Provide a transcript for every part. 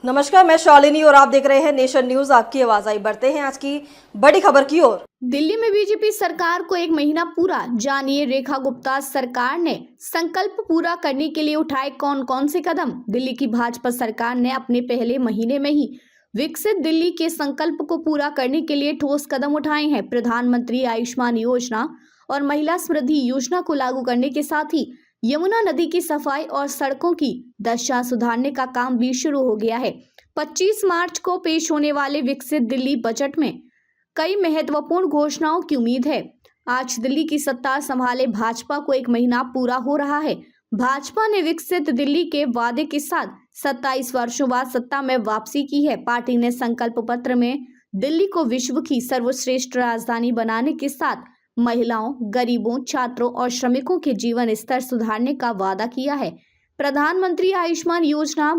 नमस्कार, मैं शालिनी और आप देख रहे हैं नेशन न्यूज। आपकी आवाज आई। बढ़ते हैं आज की बड़ी खबर की ओर। दिल्ली में बीजेपी सरकार को 1 महीना पूरा। जानिए रेखा गुप्ता, सरकार ने संकल्प पूरा करने के लिए उठाए कौन कौन से कदम। दिल्ली की भाजपा सरकार ने अपने पहले महीने में ही विकसित दिल्ली के संकल्प को पूरा करने के लिए ठोस कदम उठाए हैं। प्रधानमंत्री आयुष्मान योजना और महिला समृद्धि योजना को लागू करने के साथ ही यमुना नदी की सफाई और सड़कों की दशा सुधारने का काम भी शुरू हो गया है। 25 मार्च को पेश होने वाले विकसित दिल्ली बजट में कई महत्वपूर्ण घोषणाओं की उम्मीद है। आज दिल्ली की सत्ता संभाले भाजपा को 1 महीना पूरा हो रहा है। भाजपा ने विकसित दिल्ली के वादे के साथ 27 वर्षों बाद सत्ता में वापसी की है। पार्टी ने संकल्प पत्र में दिल्ली को विश्व की सर्वश्रेष्ठ राजधानी बनाने के साथ महिलाओं, गरीबों, छात्रों और श्रमिकों के जीवन स्तर सुधारने का वादा किया है। प्रधानमंत्री आयुष्मान योजना,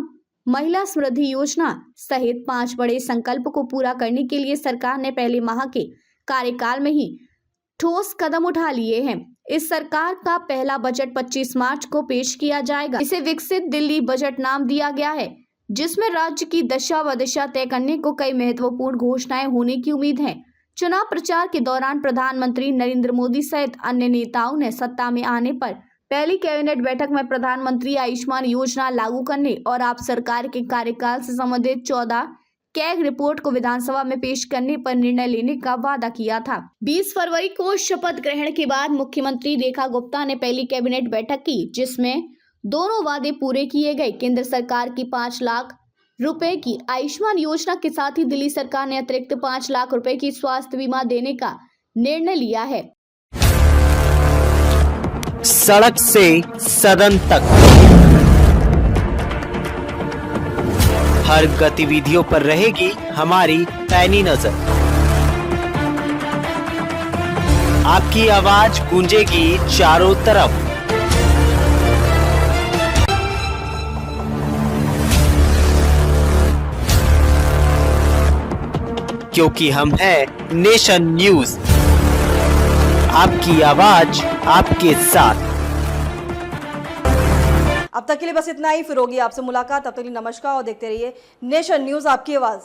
महिला समृद्धि योजना सहित 5 बड़े संकल्प को पूरा करने के लिए सरकार ने पहले माह के कार्यकाल में ही ठोस कदम उठा लिए हैं। इस सरकार का पहला बजट 25 मार्च को पेश किया जाएगा। इसे विकसित दिल्ली बजट नाम दिया गया है, जिसमें राज्य की दशा व दिशा तय करने को कई महत्वपूर्ण घोषणाएं होने की उम्मीद है। चुनाव प्रचार के दौरान प्रधानमंत्री नरेंद्र मोदी सहित अन्य नेताओं ने सत्ता में आने पर पहली कैबिनेट बैठक में प्रधानमंत्री आयुष्मान योजना लागू करने और आप सरकार के कार्यकाल से संबंधित 14 कैग रिपोर्ट को विधानसभा में पेश करने पर निर्णय लेने का वादा किया था। 20 फरवरी को शपथ ग्रहण के बाद मुख्यमंत्री रेखा गुप्ता ने पहली कैबिनेट बैठक की, जिसमें दोनों वादे पूरे किए गए। केंद्र सरकार की 5 लाख रुपए की आयुष्मान योजना के साथ ही दिल्ली सरकार ने अतिरिक्त 5 लाख रुपए की स्वास्थ्य बीमा देने का निर्णय लिया है। सड़क से सदन तक हर गतिविधियों पर रहेगी हमारी पैनी नजर। आपकी आवाज गूंजेगी चारों तरफ। क्योंकि हम हैं नेशन न्यूज, आपकी आवाज आपके साथ। अब तक के लिए बस इतना ही। फिर होगी आपसे मुलाकात। तब तक के लिए नमस्कार और देखते रहिए नेशन न्यूज, आपकी आवाज।